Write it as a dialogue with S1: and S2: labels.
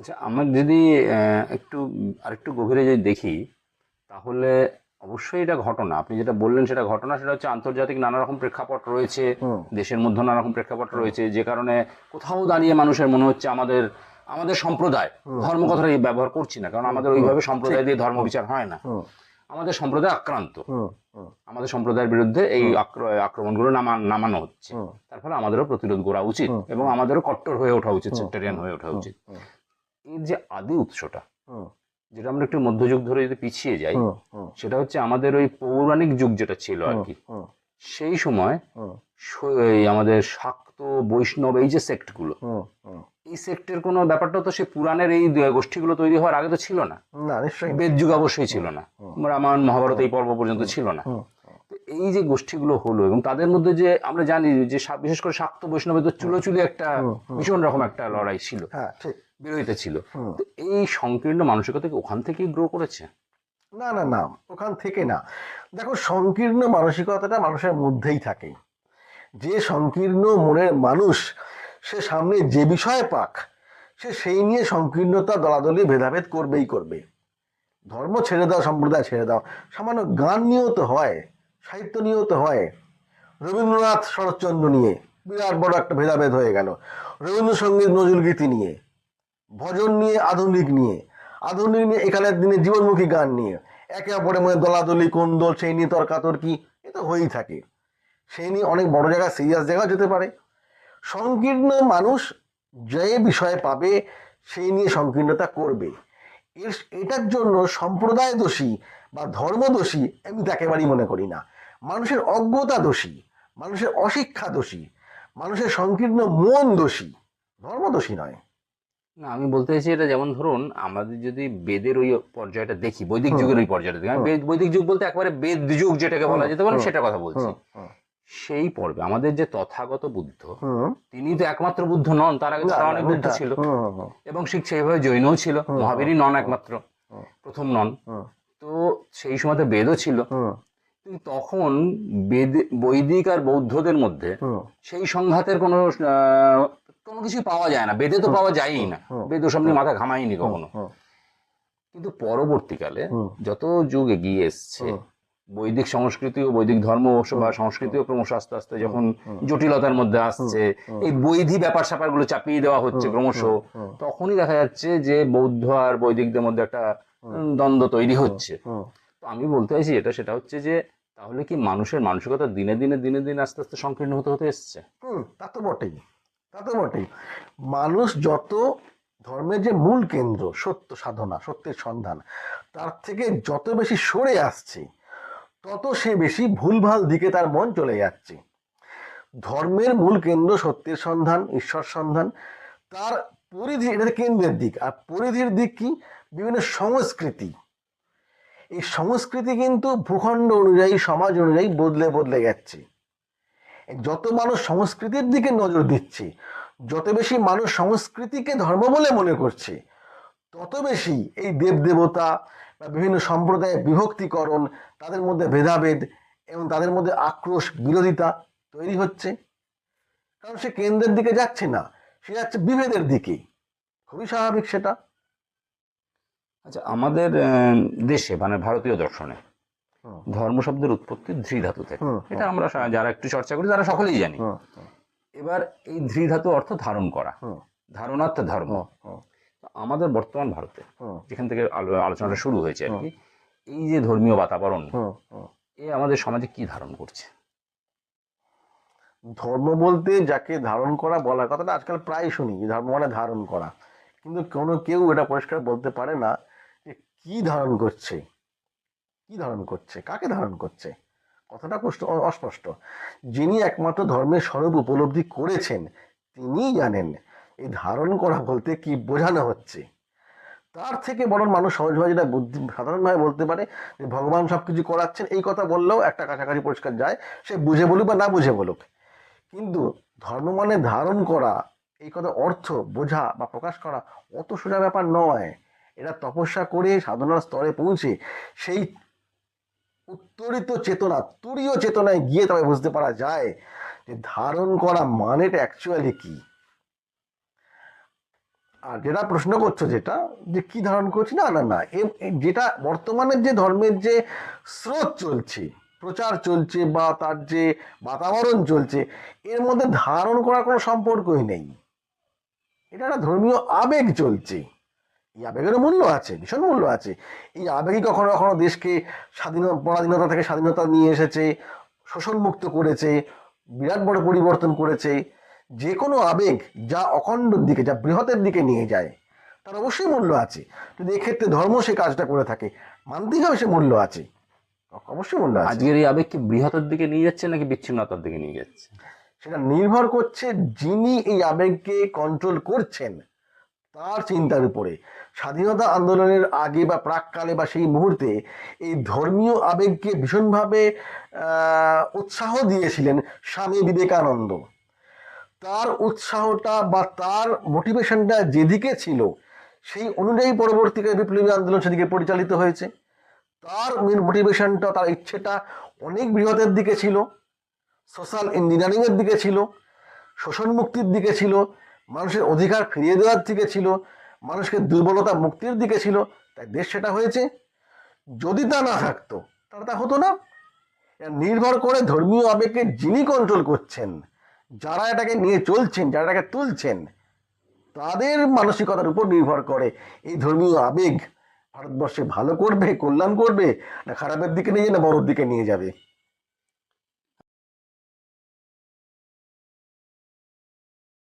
S1: আচ্ছা, আমার যদি একটু আরেকটু গভীরে যদি দেখি, তাহলে অবশ্যই এটা ঘটনা। আপনি যেটা বললেন সেটা ঘটনা, সেটা হচ্ছে আন্তর্জাতিক নানা রকম প্রেক্ষাপট রয়েছে,
S2: হুম
S1: দেশের মধ্যে নানা রকম প্রেক্ষাপট
S2: হুম
S1: রয়েছে, যে কারণে কোথাও দাঁড়িয়ে মানুষের মনে হচ্ছে আমাদের আমাদের সম্প্রদায়,
S2: হুম
S1: ধর্ম
S2: হুম
S1: কথাটা এই ব্যবহার করছি না, কারণ
S2: হুম
S1: আমাদের
S2: হুম
S1: ওইভাবে
S2: ঠিক।
S1: সম্প্রদায় দিয়ে ধর্ম
S2: হুম
S1: বিচার হয় না।
S2: হুম
S1: আমাদের সম্প্রদায় আক্রান্ত,
S2: হুম হুম
S1: আমাদের সম্প্রদায়ের বিরুদ্ধে এই
S2: হুম
S1: আক্রমণগুলো নামানো হচ্ছে।
S2: হুম
S1: তার ফলে আমাদেরও প্রতিরোধ করা উচিত
S2: হুম
S1: এবং আমাদেরও কট্টর হয়ে ওঠা উচিত,
S2: হুম
S1: সেক্টারিয়ান
S2: হুম
S1: হয়ে ওঠা
S2: হুম
S1: উচিত।
S2: হুম
S1: এর যে আদি উৎসটা,
S2: হুম
S1: যেটা আমরা একটু মধ্যযুগ ধরে যদি পিছিয়ে যাই,
S2: হুম হুম
S1: সেটা হচ্ছে আমাদের ওই পৌরাণিক যুগ যেটা ছিল আর
S2: হুম
S1: কি।
S2: হুম
S1: সেই সময়
S2: হুম
S1: এই আমাদের শাক্ত, বৈষ্ণব, এই যে সেক্টগুলো,
S2: হুম হুম
S1: এই সেক্টের কোনো ব্যাপারটা তো সেই পুরাণের এই গোষ্ঠীগুলো তৈরি হওয়ার আগে তো ছিল না।
S2: না, নিশ্চয়ই না।
S1: বেদ যুগ অবশ্যই ছিল
S2: হুম
S1: না,
S2: হুম
S1: রামায়ণ মহাভারত
S2: হুম
S1: এই পর্ব পর্যন্ত
S2: হুম
S1: ছিল না।
S2: হুম
S1: তো এই যে গোষ্ঠীগুলো হলো, এবং তাদের মধ্যে যে আমরা জানি যে বিশেষ করে শাক্ত বৈষ্ণবের তো
S2: হুম
S1: চুলোচুলি একটা
S2: হুম হুম
S1: ভীষণ রকম একটা
S2: হুম
S1: লড়াই ছিল,
S2: হ্যাঁ, ঠিক।
S1: বিরোধিতা ছিল।
S2: হুম
S1: তো এই সংকীর্ণ মানসিকতা কি ওখান থেকেই গ্রো করেছে?
S2: না না না, ওখান থেকে না। দেখো, সংকীর্ণ মানসিকতাটা মানুষের মধ্যেই থাকে। যে সংকীর্ণ মনের মানুষ, সে সামনে যে বিষয় পাক, সে সেই নিয়ে সংকীর্ণতা, দলাদলি, ভেদাভেদ করবেই করবে। ধর্ম ছেড়ে দাও, সম্প্রদায় ছেড়ে দাও, সামান্য গান নিয়েও তো হয়, সাহিত্য নিয়েও তো হয়। রবীন্দ্রনাথ শরৎচন্দ্র নিয়ে বিরাট বড় একটা ভেদাভেদ হয়ে গেল। রবীন্দ্রসঙ্গীত, নজরুলগীতি নিয়ে, ভজন নিয়ে, আধুনিক নিয়ে, আধুনিক নিয়ে এখানের দিনে জীবনমুখী গান নিয়ে, একে অপরের মধ্যে দলাদলি, কোন্দল, সেই নিয়ে তর্কাতর্কি, এ তো হয়েই থাকে। সেই নিয়ে অনেক বড় জায়গায়, সিরিয়াস জায়গা যেতে পারে। সংকীর্ণ মানুষ যে বিষয়ে পাবে, সেই নিয়ে সংকীর্ণতা করবে। এটার জন্য সম্প্রদায় দোষী বা ধর্ম দোষী আমি তো একেবারেই মনে করি না। মানুষের অজ্ঞতা দোষী, মানুষের অশিক্ষা দোষী, মানুষের সংকীর্ণ মন দোষী, ধর্ম দোষী নয়।
S1: না, আমি বলতে চাইছি এটা, যেমন ধরুন আমাদের যদি বেদের ওই পর্যায়টা দেখি, বৈদিক
S2: হুম
S1: যুগের ওই পর্যায়টা দেখি, আমি
S2: হুম
S1: বৈদিক যুগ বলতে একবারে বেদ যুগ যেটাকে
S2: হুম
S1: বলা যেতে পারে
S2: হুম
S1: সেটা কথা বলছি।
S2: হুম হুম
S1: সেই পর্বে আমাদের যে তথাগত বুদ্ধ,
S2: হুম
S1: তিনি তো একমাত্র বুদ্ধ নন, তার আগে তো
S2: না
S1: আরো
S2: না,
S1: অনেক বুদ্ধ
S2: এটা
S1: ছিল।
S2: হুম হুম
S1: এবং ঠিক সেইভাবে জৈনও ছিল,
S2: হুম হুম
S1: মহাবীরই নন
S2: হুম
S1: একমাত্র,
S2: হুম
S1: প্রথম নন।
S2: হুম
S1: তো সেই সময় তো বেদও ছিল।
S2: হুম
S1: কিন্তু তখন বৈদিক আর বৌদ্ধদের মধ্যে
S2: হুম
S1: সেই সংঘাতের কোনো কিছু পাওয়া যায় না, বেদে তো
S2: হুম
S1: পাওয়া যায়ই
S2: হুম
S1: না।
S2: হুম
S1: বেদ ওসব নিয়ে মাথা ঘামায়নি
S2: হুম
S1: কখনো।
S2: হুম
S1: কিন্তু পরবর্তীকালে
S2: হুম
S1: যত যুগ এগিয়ে এসছে,
S2: হুম
S1: বৈদিক সংস্কৃতি ও বৈদিক ধর্ম বা
S2: হুম হুম
S1: সংস্কৃতিও ক্রমশ আস্তে আস্তে
S2: হুম
S1: যখন
S2: হুম
S1: জটিলতার মধ্যে
S2: হুম
S1: আসছে,
S2: হুম
S1: এই বৈধি ব্যাপার স্যাপারগুলো চাপিয়ে দেওয়া হচ্ছে
S2: হুম
S1: ক্রমশ,
S2: হুম হুম
S1: তখনই দেখা যাচ্ছে যে বৌদ্ধ আর বৈদিকদের মধ্যে একটা
S2: হুম
S1: দ্বন্দ্ব তৈরি
S2: হুম
S1: হচ্ছে।
S2: হুম
S1: তো আমি বলতে চাইছি সেটা হচ্ছে যে তাহলে কি মানুষের মানসিকতা দিনে দিনে দিনে দিনে আস্তে আস্তে সংকীর্ণ হতে হতে এসছে?
S2: তা তো বটেই, তা তো বটেই। মানুষ যত ধর্মের যে মূল কেন্দ্র, সত্য সাধনা, সত্যের সন্ধান, তার থেকে যত বেশি সরে আসছে, তত সে বেশি ভুলভাল দিকে তার মন চলে যাচ্ছে। ধর্মের মূল কেন্দ্র সত্যের সন্ধান, ঈশ্বর সন্ধান, তার পরিধি, এটা কেন্দ্রের দিক। আর পরিধির দিক কি? বিভিন্ন সংস্কৃতি। এই সংস্কৃতি কিন্তু ভূখণ্ড অনুযায়ী, সমাজ অনুযায়ী বদলে বদলে যাচ্ছে। যত মানুষ সংস্কৃতির দিকে নজর দিচ্ছে, যত বেশি মানুষ সংস্কৃতিকে ধর্ম বলে মনে করছে, তত বেশি এই দেবদেবতা বা বিভিন্ন সম্প্রদায়ের বিভক্তিকরণ, তাদের মধ্যে ভেদাভেদ এবং তাদের মধ্যে আক্রোশ, বিরোধিতা তৈরি হচ্ছে। কারণ সে কেন্দ্রের দিকে যাচ্ছে না, সে যাচ্ছে বিভেদের দিকে। খুবই স্বাভাবিক সেটা।
S1: আচ্ছা, আমাদের দেশে মানে ভারতীয় দর্শনে
S2: হুম
S1: ধর্ম শব্দের উৎপত্তি ধৃ ধাতু থেকে,
S2: হুম
S1: এটা
S2: হুম
S1: আমরা যারা একটু চর্চা করি তারা সকলেই জানি।
S2: হুম
S1: এবার এই ধৃ ধাতু অর্থ ধারণ করা,
S2: হুম
S1: ধারণার্থ ধর্ম।
S2: হুম হুম
S1: তো আমাদের বর্তমান ভারতে,
S2: হুম
S1: যেখান থেকে আলোচনাটা শুরু হয়েছে আর
S2: হুম
S1: কি, এই যে ধর্মীয় বাতাবরণ,
S2: হুম হুম
S1: এ আমাদের সমাজে কি ধারণ করছে?
S2: ধর্ম বলতে যাকে ধারণ করা বলার কথাটা আজকাল প্রায় শুনি, যে ধর্ম মানে ধারণ করা। কিন্তু কেউ এটা পরিষ্কার বলতে পারে না যে কি ধারণ করছে, কি ধারণ করছে, কাকে ধারণ করছে। কথাটা অস্পষ্ট। যিনি একমাত্র ধর্মের স্বরূপ উপলব্ধি করেছেন, তিনিই জানেন এই ধারণ করা বলতে কি বোঝানো হচ্ছে। তার থেকে বরং মানুষ সহজভাবে যেটা সাধারণভাবে বলতে পারে যে ভগবান সবকিছু করাচ্ছেন, এই কথা বললেও একটা কাছাকাছি পরিষ্কার যায়। সে বুঝে বলুক বা না বুঝে বলুক। কিন্তু ধর্ম মানে ধারণ করা, এই কথা অর্থ বোঝা বা প্রকাশ করা অত সোজা ব্যাপার নয়। এটা তপস্যা করে সাধনার স্তরে পৌঁছে সেই উত্তরিত চেতনা, তুরীয় চেতনায় গিয়ে তবে বুঝতে পারা যায় যে ধারণ করা মানেটা অ্যাকচুয়ালি কি। আর যেটা প্রশ্ন করছো, যেটা যে কি ধারণ করছি, না না না, যেটা বর্তমানের যে ধর্মের যে স্রোত চলছে, প্রচার চলছে, বা তার যে বাতাবরণ চলছে, এর মধ্যে ধারণ করার কোনো সম্পর্কই নেই। এটা একটা ধর্মীয় আবেগ চলছে। এই আবেগেরও মূল্য আছে, ভীষণ মূল্য আছে। এই আবেগই কখনো কখনো দেশকে পরাধীনতা থেকে স্বাধীনতা নিয়ে এসেছে, শোষণমুক্ত করেছে, বিরাট বড় পরিবর্তন করেছে। যে কোনো আবেগ যা অখণ্ডর দিকে, যা বৃহতের দিকে নিয়ে যায়, তার অবশ্যই মূল্য আছে। যদি এক্ষেত্রে ধর্ম সে কাজটা করে থাকে, মানতেই হবে সে মূল্য আছে, অবশ্যই মূল্য আছে।
S1: আজকের এই আবেগ কি বৃহতের দিকে নিয়ে যাচ্ছে নাকি বিচ্ছিন্নতার দিকে নিয়ে যাচ্ছে?
S2: সেটা নির্ভর করছে যিনি এই আবেগকে কন্ট্রোল করছেন তার চিন্তার উপরে। স্বাধীনতা আন্দোলনের আগে বা প্রাককালে বা সেই মুহূর্তে এই ধর্মীয় আবেগকে ভীষণভাবে উৎসাহ দিয়েছিলেন স্বামী বিবেকানন্দ। তার উৎসাহটা বা তার মোটিভেশনটা যেদিকে ছিল, সেই অনুযায়ী পরবর্তীকালে বিপ্লবী আন্দোলন সেদিকে পরিচালিত হয়েছে। তার মেন মোটিভেশনটা, তার ইচ্ছেটা অনেক বৃহতের দিকে ছিল, সোশ্যাল ইঞ্জিনিয়ারিংয়ের দিকে ছিল, শোষণ মুক্তির দিকে ছিল, মানুষের অধিকার ফিরিয়ে দেওয়ার দিকে ছিল, মানুষকে দুর্বলতা মুক্তির দিকে ছিল। তাই দেশ সেটা হয়েছে। যদি তা না থাকতো তাহলে তা হতো না। নির্ভর করে ধর্মীয় আবেগকে যিনি কন্ট্রোল করছেন, যারা এটাকে নিয়ে চলছেন, যারা এটাকে তুলছেন, তাদের মানসিকতার উপর নির্ভর করে এই ধর্মীয় আবেগ ভারতবর্ষে ভালো করবে, কল্যাণ করবে, না খারাপের দিকে নিয়ে, না বড়োর দিকে নিয়ে যাবে।